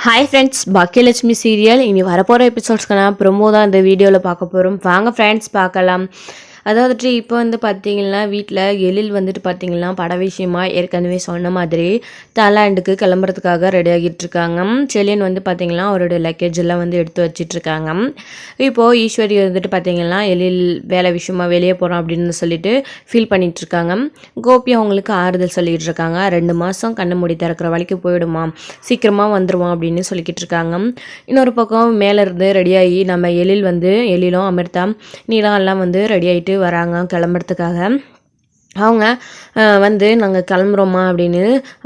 Hi friends, Baakiyalakshmi serial இனி வரப்போகிற எபிசோட்ஸ்க்கான promo தான் இந்த வீடியோவில் பார்க்க போகிறோம். வாங்க ஃப்ரெண்ட்ஸ் பார்க்கலாம். அதாவது இப்போ பார்த்தீங்கன்னா வீட்டில் எழில் பார்த்தீங்கன்னா பட விஷயமா ஏற்கனவே சொன்ன மாதிரி தாய்லாண்டுக்கு கிளம்புறதுக்காக ரெடி ஆகிட்டு இருக்காங்க. செலியன் பார்த்தீங்கன்னா அவரோட லக்கேஜ் எல்லாம் எடுத்து வச்சிட்ருக்காங்க. இப்போது ஈஸ்வரி பார்த்தீங்கன்னா எழில் வேலை விஷயமா வெளியே போகிறோம் அப்படின்னு சொல்லிட்டு ஃபீல் பண்ணிகிட்டு இருக்காங்க. கோபி அவங்களுக்கு ஆறுதல் சொல்லிகிட்டு இருக்காங்க. 2 மாதம் கண்ணை மூடி திறக்கிற வழிக்கு போயிடுமா, சீக்கிரமாக வந்துடுவோம் அப்படின்னு சொல்லிக்கிட்டு இருக்காங்க. இன்னொரு பக்கம் மேலே இருந்து ரெடியாகி நம்ம எழிலும் அமிர்தா நீலாம் எல்லாம் ரெடி ஆகிட்டு வராங்க கிளம்புறதுக்காக. அவங்க நாங்கள் கிளம்புறோம்மா அப்படின்னு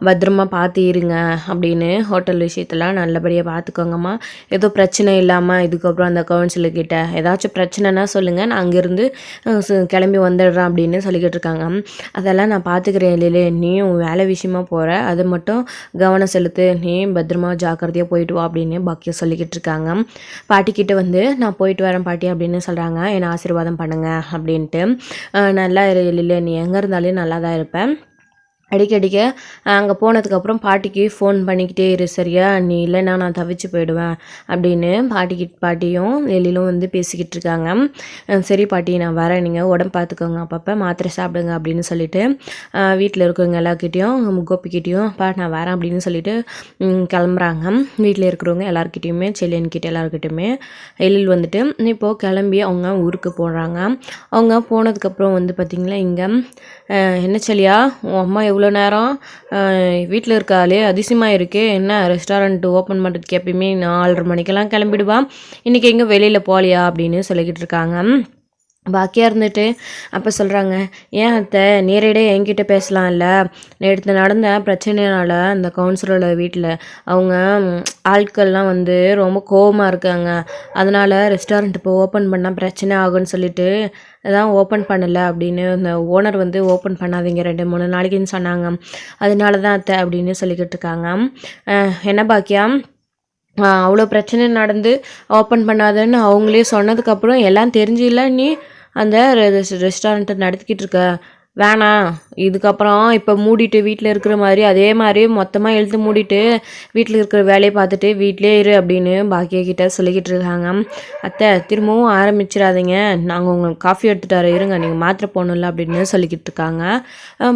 பத்திரமா பார்த்து இருங்க அப்படின்னு ஹோட்டல் விஷயத்தெல்லாம் நல்லபடியாக பார்த்துக்கோங்கம்மா, ஏதோ பிரச்சனை இல்லாமல் இதுக்கப்புறம் அந்த கவுன்சிலர்கிட்ட ஏதாச்சும் பிரச்சனைனா சொல்லுங்கள், நான் அங்கேருந்து கிளம்பி வந்துடுறேன் அப்படின்னு சொல்லிக்கிட்டு இருக்காங்க. அதெல்லாம் நான் பார்த்துக்கிறேன் இல்லையே, நீ உன் வேலை விஷயமா போகிற, அது மட்டும் கவனம் செலுத்து, நீ பத்திரமா ஜாக்கிரதையாக போயிட்டு வா அப்படின்னு பாக்கியம் சொல்லிக்கிட்டு இருக்காங்க. பாட்டிக்கிட்ட நான் போயிட்டு வரேன் பாட்டி அப்படின்னு சொல்கிறாங்க. என்னை ஆசீர்வாதம் பண்ணுங்க அப்படின்ட்டு. நல்லா இல்லை, நீ எங்கே இருந்தாலே நல்லா தான் இருப்பேன். அடிக்கடிக்க அங்கே போனதுக்கப்புறம் பாட்டிக்கு ஃபோன் பண்ணிக்கிட்டே இரு சரியா, நீ இல்லைன்னா நான் தவிச்சு போயிடுவேன் அப்படின்னு பாட்டியும் எழிலும் பேசிக்கிட்டு இருக்காங்க. சரி பாட்டி நான் வரேன், நீங்கள் உடம்பு பார்த்துக்கோங்க, அப்பப்போ மாத்திரை சாப்பிடுங்க அப்படின்னு சொல்லிட்டு வீட்டில் இருக்கிறவங்க எல்லாருக்கிட்டேயும் கோபிக்கிட்டேயும் நான் வரேன் அப்படின்னு சொல்லிட்டு கிளம்புறாங்க. வீட்டில் இருக்கிறவங்க எல்லாருக்கிட்டையுமே செல்லியன்கிட்ட எல்லாருக்கிட்டையுமே எழில் இப்போது கிளம்பி அவங்க ஊருக்கு போடுறாங்க. அவங்க போனதுக்கப்புறம் பார்த்திங்கன்னா இங்கே என்ன செல்லியா, உன் அம்மா எவ்வளோ நேரம் வீட்டில் இருக்காளே அதிசயமாக இருக்கே, என்ன ரெஸ்டாரண்ட் ஓப்பன் பண்ணுறதுக்கு எப்பயுமே 4:30 மணிக்கெல்லாம் கிளம்பிடுவான், இன்றைக்கி எங்கே வெளியில் போகலையா அப்படின்னு சொல்லிக்கிட்டு இருக்காங்க. பாக்கியாக அப்போ சொல்கிறாங்க, ஏன் அத்தை நேரடியாக என்கிட்ட பேசலாம் இல்லை, நேற்று நடந்த பிரச்சனைனால அந்த கவுன்சிலரோட வீட்டில் அவங்க ஆட்கள்லாம் ரொம்ப கோபமாக இருக்காங்க, அதனால் ரெஸ்டாரண்ட் இப்போ ஓப்பன் பண்ணால் பிரச்சனை ஆகும்னு சொல்லிட்டு அதான் ஓப்பன் பண்ணலை அப்படின்னு அந்த ஓனர் ஓப்பன் பண்ணாதீங்க 2-3 நாளைக்குன்னு சொன்னாங்க, அதனால தான் அத்தை அப்படின்னு சொல்லிக்கிட்டு இருக்காங்க. என்ன பாக்கியா, அவ்வளோ பிரச்சனை நடந்து ஓப்பன் பண்ணாதன்னு அவங்களே சொன்னதுக்கப்புறம் எல்லாம் தெரிஞ்சில்ல நீ அந்த ரெஸ்டாரண்ட்டை நடத்திக்கிட்டு இருக்க, வேணாம் இதுக்கப்புறம் இப்போ மூடிட்டு வீட்டில் இருக்கிற மாதிரி அதே மாதிரி மொத்தமாக இழுத்து மூடிட்டு வீட்டில் இருக்கிற வேலையை பார்த்துட்டு வீட்டிலே இரு அப்படின்னு பாக்கியக்கிட்ட சொல்லிக்கிட்டு இருக்காங்க. அத்தை திரும்பவும் ஆரம்பிச்சிடாதீங்க, நாங்கள் உங்களுக்கு காஃபி எடுத்துகிட்டு வர இருங்க, நீங்கள் மாத்திரை போடணும்ல அப்படின்னு சொல்லிக்கிட்டு இருக்காங்க.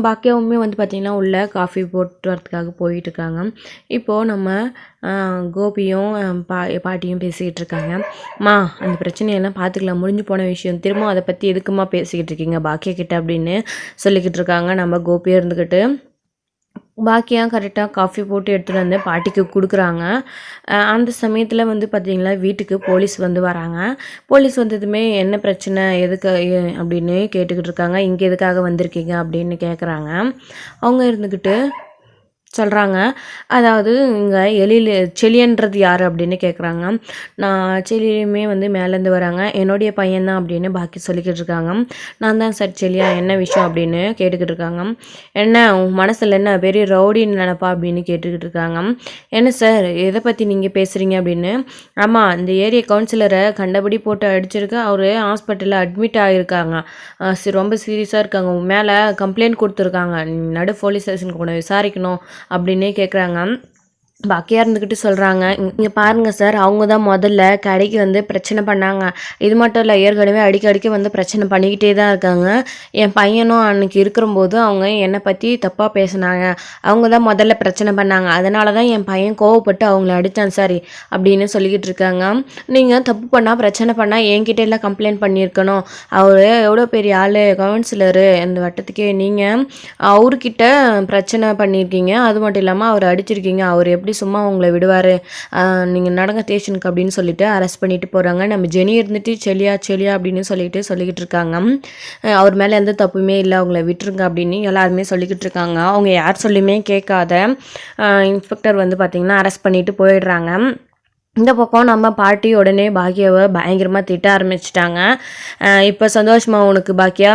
பாக்கியாவுமே பார்த்திங்கன்னா உள்ள காஃபி போட்டு வரதுக்காக போயிட்டு இருக்காங்க. இப்போது நம்ம கோபியும் பாட்டியும் பேசிக்கிட்டு இருக்காங்க. அந்த பிரச்சனையெல்லாம் பார்த்துக்கலாம், முடிஞ்சு போன விஷயம், திரும்ப அதை பற்றி எதுக்குமா பேசிக்கிட்டு இருக்கீங்க பாக்கியக்கிட்ட அப்படின்னு சொல்லிக்கிட்டு இருக்காங்க. நம்ம கோபியாக இருந்துக்கிட்டு பாக்கியாக கரெக்டாக காஃபி போட்டு எடுத்துகிட்டு பாட்டிக்கு கொடுக்குறாங்க. அந்த சமயத்தில் பார்த்திங்களா வீட்டுக்கு போலீஸ் வராங்க. போலீஸ் வந்ததுமே என்ன பிரச்சனை எதுக்கு அப்படின்னு கேட்டுக்கிட்டு இருக்காங்க. இங்கே எதுக்காக வந்திருக்கீங்க அப்படின்னு கேட்குறாங்க. அவங்க இருந்துக்கிட்டு சொல்கிறாங்க, அதாவது இங்கே செலியன்றது யார் அப்படின்னு கேட்குறாங்க. நான் செலியுமே மேலேருந்து வராங்க, என்னுடைய பையன்தான் அப்படின்னு பாக்கி சொல்லிக்கிட்டு இருக்காங்க. நான் தான் சார் செலியா, என்ன விஷயம் அப்படின்னு கேட்டுக்கிட்டு இருக்காங்க. என்ன உன் மனசில் என்ன பெரிய ரவுடின்னு நினப்பா அப்படின்னு கேட்டுக்கிட்டு இருக்காங்க. என்ன சார் எதை பற்றி நீங்கள் பேசுகிறீங்க அப்படின்னு. ஆமாம், இந்த ஏரியா கவுன்சிலரை கண்டபடி போட்டு அடிச்சிருக்கு, அவர் ஹாஸ்பிட்டலில் அட்மிட் ஆகியிருக்காங்க, ரொம்ப சீரியஸாக இருக்காங்க, மேலே கம்ப்ளைண்ட் கொடுத்துருக்காங்க, நடு போலீஸ் ஸ்டேஷனுக்கு கூட விசாரிக்கணும் அப்படின்னே கேட்குறாங்க. பாக்கியாக இருந்துக்கிட்டு சொல்கிறாங்க, இங்கே பாருங்கள் சார், அவங்க தான் முதல்ல கடைக்கு பிரச்சனை பண்ணாங்க, இது மட்டும் இல்லை ஏற்கனவே அடிக்கடிக்கு பிரச்சனை பண்ணிக்கிட்டே தான் இருக்காங்க, என் பையனும் அன்றைக்கி இருக்கிறம்போது அவங்க என்னை பற்றி தப்பாக பேசினாங்க, அவங்க தான் முதல்ல பிரச்சனை பண்ணாங்க, அதனால தான் என் பையன் கோவப்பட்டு அவங்கள அடித்தான் சார் அப்படின்னு சொல்லிக்கிட்டு இருக்காங்க. நீங்கள் தப்பு பண்ணால் பிரச்சனை பண்ணால் என்கிட்ட எல்லாம் கம்ப்ளைண்ட் பண்ணியிருக்கணும், அவர் எவ்வளோ பெரிய ஆள் கவுன்சிலரு இந்த வட்டத்துக்கே, நீங்கள் அவர்கிட்ட பிரச்சனை பண்ணியிருக்கீங்க, அது மட்டும் இல்லாமல் அவர் அடிச்சிருக்கீங்க, அவர் எப்படி சும்மா உங்களை விடுவார், நீங்கள் நடங்க ஸ்டேஷனுக்கு அப்படின்னு சொல்லிட்டு அரெஸ்ட் பண்ணிட்டு போகிறாங்க. நம்ம ஜெனி இருந்துட்டு செலியா அப்படின்னு சொல்லிக்கிட்டு இருக்காங்க. அவர் மேலே எந்த தப்புமே இல்லை, அவங்கள விட்டுருங்க அப்படின்னு எல்லாருமே சொல்லிக்கிட்டு இருக்காங்க. அவங்க யார் சொல்லியுமே கேட்காத இன்ஸ்பெக்டர் பார்த்திங்கன்னா அரெஸ்ட் பண்ணிட்டு போயிடுறாங்க. இந்த பக்கம் நம்ம பாட்டி உடனே பாக்கியாவை பயங்கரமாக திட்ட ஆரம்பிச்சிட்டாங்க. இப்போ சந்தோஷமா உனக்கு பாக்கியா,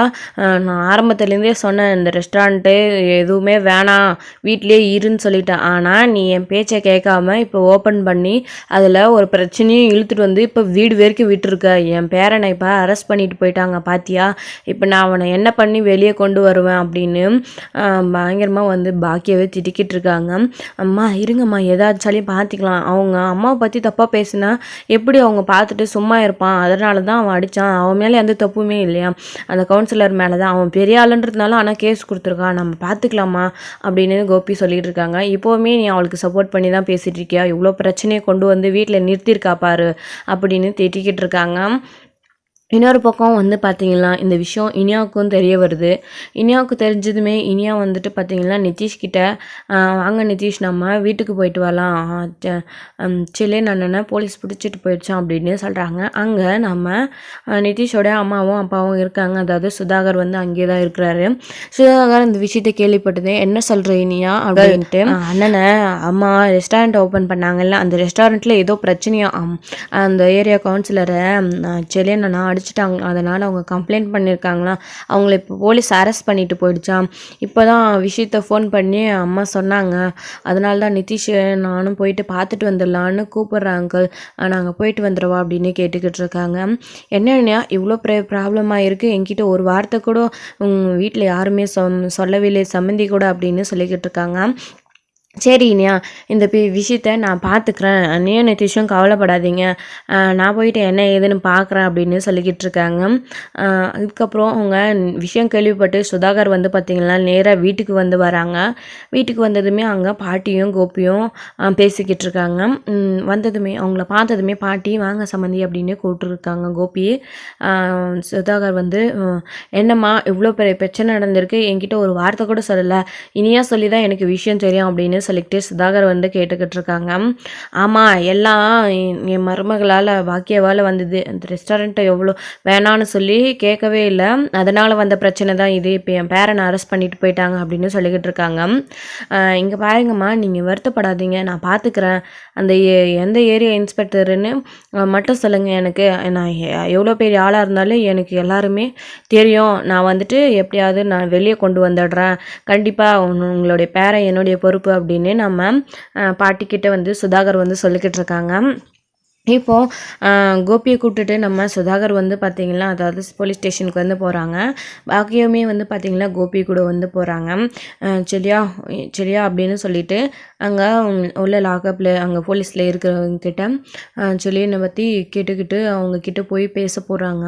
நான் ஆரம்பத்துலேருந்தே சொன்னேன் இந்த ரெஸ்டாரண்ட்டு எதுவுமே வேணாம், வீட்டிலே இருன்னு சொல்லிட்டேன். ஆனால் நீ என் பேச்சை கேட்காம இப்போ ஓப்பன் பண்ணி அதில் ஒரு பிரச்சனையும் இழுத்துட்டு வந்து இப்போ வீடு வரைக்கும் விட்டுருக்க. என் பேரனை இப்போ அரெஸ்ட் பண்ணிட்டு போயிட்டாங்க பாத்தியா, இப்போ நான் அவனை என்ன பண்ணி வெளியே கொண்டு வருவேன் அப்படின்னு பயங்கரமாக வந்து பாக்கியாவே திட்டிக்கிட்டு இருக்காங்க. அம்மா இருங்கம்மா, ஏதாச்சாலையும் பார்த்துக்கலாம். அவங்க அம்மாவை பற்றி தப்பாக பேசினா எப்படி அவங்க பார்த்துட்டு சும்மா இருப்பான், அதனால தான் அவன் அடித்தான், அவன் மேலே எந்த தப்புமே இல்லையா, அந்த கவுன்சிலர் மேலே தான், அவன் பெரிய ஆளுன்றதுனால ஆனால் கேஸ் கொடுத்துருக்கான், நம்ம பார்த்துக்கலாமா அப்படின்னு கோபி சொல்லிட்டு இருக்காங்க. இப்போவுமே நீ அவளுக்கு சப்போர்ட் பண்ணி தான் பேசிகிட்டு இருக்கியா, இவ்வளோ பிரச்சனையை கொண்டு வந்து வீட்டில் நிறுத்தியிருக்கா பாரு அப்படின்னு திட்டிக்கிட்டு இருக்காங்க. இன்னொரு பக்கம் வந்து பார்த்திங்கன்னா இந்த விஷயம் இனியாவுக்கும் தெரிய வருது. இனியாவுக்கு தெரிஞ்சதுமே இனியா வந்துட்டு பார்த்திங்கன்னா நிதிஷ்கிட்ட, வாங்க நிதிஷ் நம்ம வீட்டுக்கு போயிட்டு வரலாம், சில்லேன்னு அண்ணனை போலீஸ் பிடிச்சிட்டு போயிடுச்சான் அப்படின்னு சொல்கிறாங்க. அங்கே நம்ம நிதிஷோட அம்மாவும் அப்பாவும் இருக்காங்க. அதாவது சுதாகர் வந்து அங்கே தான் இருக்கிறாரு. சுதாகர் இந்த விஷயத்தை கேள்விப்பட்டது, என்ன சொல்கிற இனியா அப்படின்ட்டு, அண்ணனை அம்மா ரெஸ்டாரண்ட் ஓப்பன் பண்ணாங்கல்ல, அந்த ரெஸ்டாரண்ட்டில் ஏதோ பிரச்சனையாக அந்த ஏரியா கவுன்சிலரை சில்லேன்னு அண்ணா அடிச்சிட்டாங்க, அதனால் அவங்க கம்ப்ளைண்ட் பண்ணியிருக்காங்களாம், அவங்கள இப்போ போலீஸ் அரெஸ்ட் பண்ணிட்டு போயிடுச்சான். இப்போ தான் விஷயத்த ஃபோன் பண்ணி அம்மா சொன்னாங்க, அதனால தான் நிதிஷ் நானும் போயிட்டு பார்த்துட்டு வந்துடலான்னு கூப்பிட்றேன் அங்கிள், நாங்கள் போயிட்டு வந்துடுவா அப்படின்னு கேட்டுக்கிட்டு இருக்காங்க. என்னென்னா இவ்வளோ ப்ராப்ளமாக இருக்குது, என்கிட்ட ஒரு வார்த்தை கூட வீட்டில் யாருமே சொல்லவில்லை, சம்மந்தி கூட அப்படின்னு சொல்லிக்கிட்டு இருக்காங்க. சரி இனியா, இந்த விஷயத்த நான் பார்த்துக்கிறேன், நீயும் நிதிஷும் கவலைப்படாதீங்க, நான் போயிட்டு என்ன ஏதுன்னு பார்க்குறேன் அப்படின்னு சொல்லிக்கிட்டு இருக்காங்க. அதுக்கப்புறம் அவங்க விஷயம் கேள்விப்பட்டு சுதாகர் வந்து பார்த்திங்கன்னா நேராக வீட்டுக்கு வந்து வராங்க. வீட்டுக்கு வந்ததுமே அங்கே பாட்டியும் கோபியும் பேசிக்கிட்டு இருக்காங்க. வந்ததுமே அவங்கள பார்த்ததுமே பாட்டி வாங்க சம்மந்தி அப்படின்னு கூப்பிட்டுருக்காங்க கோபி. சுதாகர் வந்து என்னம்மா இவ்வளோ பெரிய பிரச்சனை நடந்திருக்கு, என்கிட்ட ஒரு வார்த்தை கூட சொல்லலை, இனியா சொல்லி தான் எனக்கு விஷயம் தெரியும் அப்படின்னு சொல்லிட்டு சுதாகர் வந்து கேட்டுக்கிட்டு இருக்காங்க. ஆமாம், எல்லாம் என் மருமகளால் பாக்கியவால் வந்தது, அந்த ரெஸ்டாரண்ட்டை எவ்வளோ வேணான்னு சொல்லி கேட்கவே இல்லை, அதனால் வந்த பிரச்சனை தான் இது, இப்போ என் பேரனை அரெஸ்ட் பண்ணிட்டு போயிட்டாங்க அப்படின்னு சொல்லிக்கிட்டு இருக்காங்க. இங்கே பாருங்கம்மா, நீங்கள் வருத்தப்படாதீங்க, நான் பார்த்துக்கிறேன், அந்த எந்த ஏரியா இன்ஸ்பெக்டருன்னு மட்டும் சொல்லுங்கள் எனக்கு, நான் எவ்வளோ பெரிய ஆளாக இருந்தாலும் எனக்கு எல்லாருமே தெரியும், நான் வந்துட்டு எப்படியாவது நான் வெளியே கொண்டு வந்துடுறேன், கண்டிப்பாக உங்களுடைய பேரன் என்னுடைய பொறுப்பு அப்படின்னு நம்ம பாட்டிக்கிட்ட வந்து சுதாகர் வந்து சொல்லிக்கிட்டு இருக்காங்க. இப்போது கோபியை கூப்பிட்டுட்டு நம்ம சுதாகர் வந்து பார்த்திங்கன்னா அதாவது போலீஸ் ஸ்டேஷனுக்கு வந்து போகிறாங்க. பாக்கியமே வந்து பார்த்திங்கன்னா கோபி கூட வந்து போகிறாங்க. சரியா அப்படின்னு சொல்லிட்டு அங்கே உள்ள லாக்கப்பில் அங்கே போலீஸில் இருக்கிறவங்கக்கிட்ட சொல்லியை பற்றி கேட்டுக்கிட்டு அவங்கக்கிட்ட போய் பேச போகிறாங்க.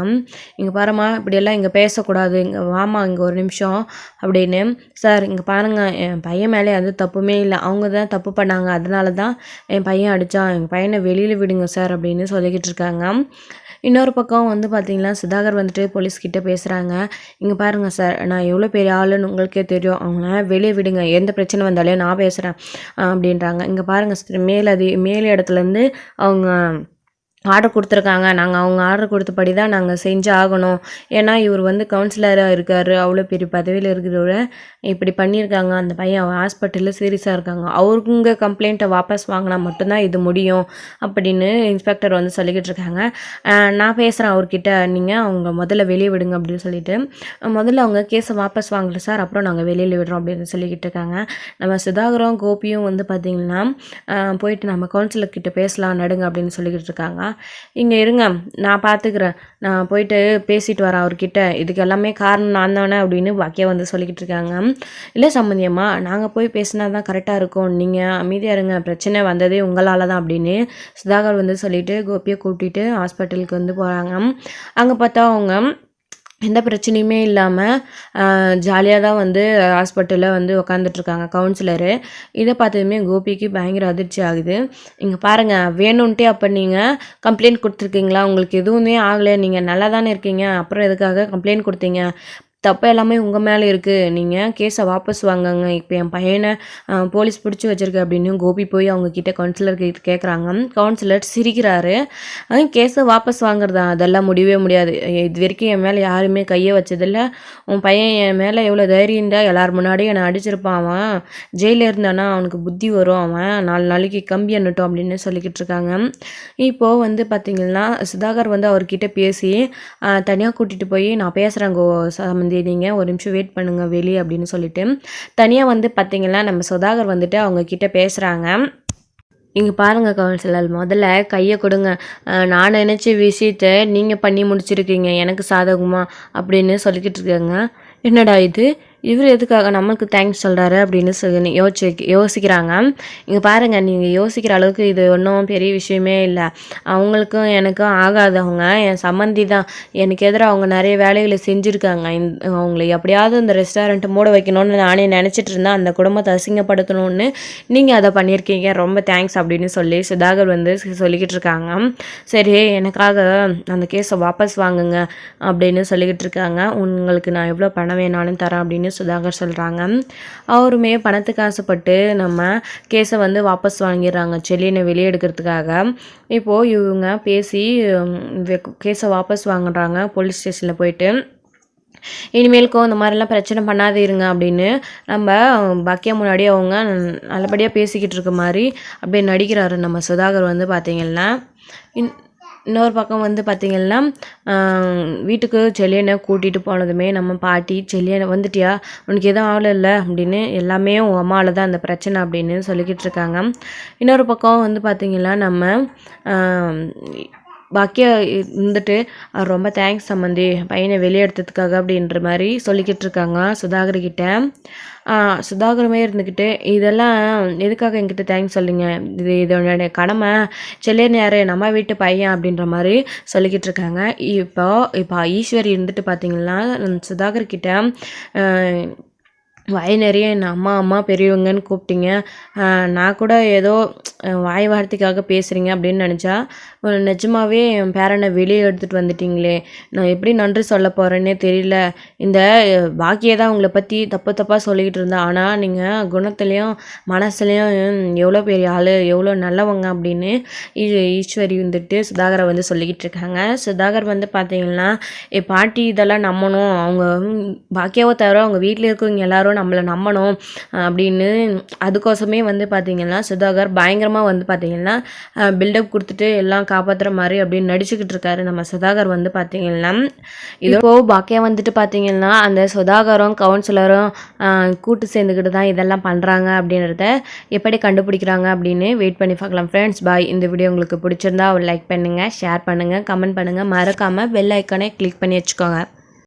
இங்கே பாருமா, இப்படியெல்லாம் இங்கே பேசக்கூடாது, இங்கே வாமா இங்கே ஒரு நிமிஷம் அப்படின்னு. சார் இங்கே பாருங்கள், என் பையன் மேலே அது தப்புமே இல்லை, அவங்க தான் தப்பு பண்ணாங்க, அதனால தான் என் பையன் அடித்தான், என் பையனை வெளியில் விடுங்க சார் அப்படின்னு சொல்லிக்கிட்டு இருக்காங்க. இன்னொரு பக்கம் வந்து பார்த்திங்கன்னா சுதாகர் வந்துட்டு போலீஸ்கிட்ட பேசுகிறாங்க. இங்கே பாருங்கள் சார், நான் எவ்வளோ பெரிய ஆளுன்னு உங்களுக்கே தெரியும், அவங்கள வெளியே விடுங்க, எந்த பிரச்சனை வந்தாலே நான் பேசுகிறேன் அப்படின்றாங்க. இங்கே பாருங்கள் சார், மேல் இடத்துலேருந்து அவங்க ஆர்டர் கொடுத்துருக்காங்க, நாங்கள் அவங்க ஆர்டர் கொடுத்தபடி தான் நாங்கள் செஞ்சு ஆகணும், ஏன்னா இவர் வந்து கவுன்சிலராக இருக்கார், அவ்வளோ பெரிய பதவியில் இருக்கிறவரை இப்படி பண்ணியிருக்காங்க, அந்த பையன் ஹாஸ்பிட்டலில் சீரியஸாக இருக்காங்க, அவருங்க கம்ப்ளைண்ட்டை வாபஸ் வாங்கினா மட்டும்தான் இது முடியும் அப்படின்னு இன்ஸ்பெக்டர் வந்து சொல்லிக்கிட்டு இருக்காங்க. நான் பேசுகிறேன் அவர்கிட்ட, நீங்கள் அவங்க முதல்ல வெளியே விடுங்க அப்படின்னு சொல்லிட்டு, முதல்ல அவங்க கேஸை வாபஸ் வாங்கல சார், அப்புறம் நாங்கள் வெளியில் விடுறோம் அப்படின்னு சொல்லிக்கிட்டு இருக்காங்க. நம்ம சுதாகரும் கோபியும் வந்து பார்த்திங்கன்னா போயிட்டு நம்ம கவுன்சிலர்கிட்ட பேசலாம் நடுங்க அப்படின்னு சொல்லிக்கிட்டு இருக்காங்க. இங்கே இருங்க, நான் பார்த்துக்கிறேன், நான் போயிட்டு பேசிட்டு வரேன் அவர்கிட்ட, இதுக்கு எல்லாமே காரணம் நான் தானே அப்படின்னு பாக்கியா வந்து சொல்லிக்கிட்டு இருக்காங்க. இல்லை சம்மந்தியம்மா, நாங்கள் போய் பேசினா தான் கரெக்டாக இருக்கும், நீங்கள் அமைதியாக இருங்க, பிரச்சனை வந்ததே உங்களால் தான் அப்படின்னு சுதாகர் வந்து சொல்லிவிட்டு கோபியை கூப்பிட்டுட்டு ஹாஸ்பிட்டலுக்கு வந்து போகிறாங்க. அங்கே பார்த்தா அவங்க எந்த பிரச்சனையுமே இல்லாமல் ஜாலியாக தான் வந்து ஹாஸ்பிட்டலில் வந்து உக்காந்துட்ருக்காங்க கவுன்சிலரு. இதை பார்த்ததுமே கோபிக்கு பயங்கர அதிர்ச்சி ஆகுது. இங்கே பாருங்கள், வேணும்ன்ட்டே அப்போ நீங்கள் கம்ப்ளைண்ட் கொடுத்துருக்கீங்களா, உங்களுக்கு எதுவுமே ஆகலை, நீங்கள் நல்லா தானே இருக்கீங்க, அப்புறம் எதுக்காக கம்ப்ளைண்ட் கொடுத்தீங்க, தப்பு எல்லாமே உங்கள் மேலே இருக்குது, நீங்கள் கேஸை வாபஸ் வாங்குங்க, இப்போ என் பையனை போலீஸ் பிடிச்சி வச்சிருக்கு அப்படின்னு கோபி போய் அவங்க கிட்ட கவுன்சிலர் கிட்ட கேட்குறாங்க. கவுன்சிலர் சிரிக்கிறாரு. கேஸை வாபஸ் வாங்குறதா, அதெல்லாம் முடியவே முடியாது, இது வரைக்கும் என் மேலே யாருமே கையை வச்சதில்ல, உன் பையன் என் மேலே எவ்வளோ தைரியம் இருந்தால் எல்லார் முன்னாடியும் என்னை அடிச்சிருப்பான், அவன் ஜெயிலில் இருந்தானா அவனுக்கு புத்தி வரும், அவன் 4 நாளைக்கு கம்பி அண்ணட்டும் அப்படின்னு சொல்லிக்கிட்டு இருக்காங்க. இப்போது வந்து பார்த்திங்கன்னா சுதாகர் வந்து அவர்கிட்ட பேசி தனியாக கூட்டிகிட்டு போய் நான் பேசுகிறேங்க சம்மந்தி, நீங்கள் ஒரு நிமிஷம் வெயிட் பண்ணுங்கள் வெளியே அப்படின்னு சொல்லிட்டு தனியாக வந்து பார்த்திங்கன்னா நம்ம சுதாகர் வந்துட்டு அவங்கக்கிட்ட பேசுகிறாங்க. இங்கே பாருங்கள் கவுன்சிலர், முதல்ல கையை கொடுங்க, நான் நினச்ச விஷயத்த நீங்கள் பண்ணி முடிச்சிருக்கீங்க எனக்கு சாதகமாக அப்படின்னு சொல்லிக்கிட்டு இருக்காங்க. என்னடா இது, இவர் எதுக்காக நம்மளுக்கு தேங்க்ஸ் சொல்கிறாரு அப்படின்னு சொல்லி யோசிக்கிறாங்க. இங்கே பாருங்கள், நீங்கள் யோசிக்கிற அளவுக்கு இது ஒன்றும் பெரிய விஷயமே இல்லை, அவங்களுக்கும் எனக்கும் ஆகாதவங்க, என் சம்மந்தி தான், எனக்கு எதிராக அவங்க நிறைய வேலைகளை செஞ்சுருக்காங்க, அவங்களை எப்படியாவது இந்த ரெஸ்டாரண்ட்டை மூட வைக்கணும்னு நானே நினச்சிட்டு இருந்தேன், அந்த குடும்பத்தை அசிங்கப்படுத்தணும்னு நீங்கள் அதை பண்ணியிருக்கீங்க, ரொம்ப தேங்க்ஸ் அப்படின்னு சொல்லி சுதாகர் வந்து சொல்லிக்கிட்டு இருக்காங்க. சரி, எனக்காக அந்த கேஸை வாபஸ் வாங்குங்க அப்படின்னு சொல்லிக்கிட்டு இருக்காங்க. உங்களுக்கு நான் எவ்வளோ பணம் வேணாலும் தரேன் அப்படின்னு சுதாகர் சொல்கிறாங்க. அவருமே பணத்துக்கு ஆசைப்பட்டு நம்ம கேஸை வந்து வாபஸ் வாங்கிடுறாங்க செல்லினை வெளியே எடுக்கிறதுக்காக. இப்போது இவங்க பேசி கேஸை வாபஸ் வாங்குறாங்க போலீஸ் ஸ்டேஷனில் போயிட்டு. இனிமேலுக்கும் இந்த மாதிரிலாம் பிரச்சனை பண்ணாது இருங்க அப்படின்னு நம்ம பாக்கியா முன்னாடி அவங்க நல்லபடியாக பேசிக்கிட்டு இருக்க மாதிரி அப்படியே நடிக்கிறாரு நம்ம சுதாகர் வந்து பார்த்திங்கன்னா. இன்னொரு பக்கம் வந்து பார்த்திங்கன்னா வீட்டுக்கு செல்லியனை கூட்டிகிட்டு போனதுமே நம்ம பாட்டி, செல்லியனை வந்துட்டியா, உனக்கு எதுவும் ஆகலை இல்லை அப்படின்னு, எல்லாமே உங்கள் அம்மாவில் தான் அந்த பிரச்சனை அப்படின்னு சொல்லிக்கிட்டு இருக்காங்க. இன்னொரு பக்கம் வந்து பார்த்திங்கன்னா நம்ம பாக்கியா இருந்துட்டு ரொம்ப தேங்க்ஸ் சம்மந்தி பையனை வெளியே எடுத்ததுக்காக அப்படின்ற மாதிரி சொல்லிக்கிட்டு இருக்காங்க சுதாகர்கிட்ட. சுதாகரமே இருந்துக்கிட்டு இதெல்லாம் எதுக்காக என்கிட்ட தேங்க்ஸ் சொல்லுங்க, இதோட கடமை, செல்லியன் யார், நம்ம வீட்டு பையன் அப்படின்ற மாதிரி சொல்லிக்கிட்டு இருக்காங்க. இப்போ ஈஸ்வரி இருந்துட்டு பார்த்திங்கன்னா சுதாகர்கிட்ட வாய் நிறைய என்ன அம்மா பெரியவங்கன்னு கூப்பிட்டீங்க, நான் கூட ஏதோ வாய் வார்த்தைக்காக பேசுகிறீங்க அப்படின்னு நினச்சா நிஜமாகவே என் பேரனை வெளியே எடுத்துகிட்டு வந்துட்டிங்களே, நான் எப்படி நன்றி சொல்ல போகிறேன்னே தெரியல, இந்த பாக்கியை தான் உங்களை பற்றி தப்பாக சொல்லிக்கிட்டு இருந்தேன், ஆனால் நீங்கள் குணத்துலேயும் மனசுலேயும் எவ்வளோ பெரிய ஆள், எவ்வளோ நல்லவங்க அப்படின்னு ஈஸ்வரி வந்துட்டு சுதாகரை வந்து சொல்லிக்கிட்டு இருக்காங்க. சுதாகர் வந்து பார்த்திங்கன்னா பாட்டி இதெல்லாம் நம்பணும், அவங்க பாக்கியாவை தவிர அவங்க வீட்டில் இருக்கவங்க எல்லாரும் நம்மளை நம்பணும் அப்படின்னு அதுக்கோசமே வந்து பார்த்திங்கன்னா சுதாகர் பயங்கரமாக வந்து பார்த்திங்கன்னா பில்டப் கொடுத்துட்டு எல்லாம் காப்பாற்றுற மாதிரி அப்படின்னு நடிச்சுக்கிட்டு இருக்காரு நம்ம சுதாகர் வந்து பார்த்திங்கன்னா. இப்போது பாக்கியா வந்துட்டு பார்த்திங்கன்னா அந்த சுதாகரும் கவுன்சிலரும் கூட்டு சேர்ந்துக்கிட்டு தான் இதெல்லாம் பண்ணுறாங்க அப்படின்றத எப்படி கண்டுபிடிக்கிறாங்க அப்படின்னு வெயிட் பண்ணி பார்க்கலாம். Friends bye. இந்த வீடியோ உங்களுக்கு பிடிச்சிருந்தா ஒரு லைக் பண்ணுங்கள், ஷேர் பண்ணுங்கள், கமெண்ட் பண்ணுங்கள், மறக்காமல் பெல் ஐக்கானே கிளிக் பண்ணி வச்சுக்கோங்க.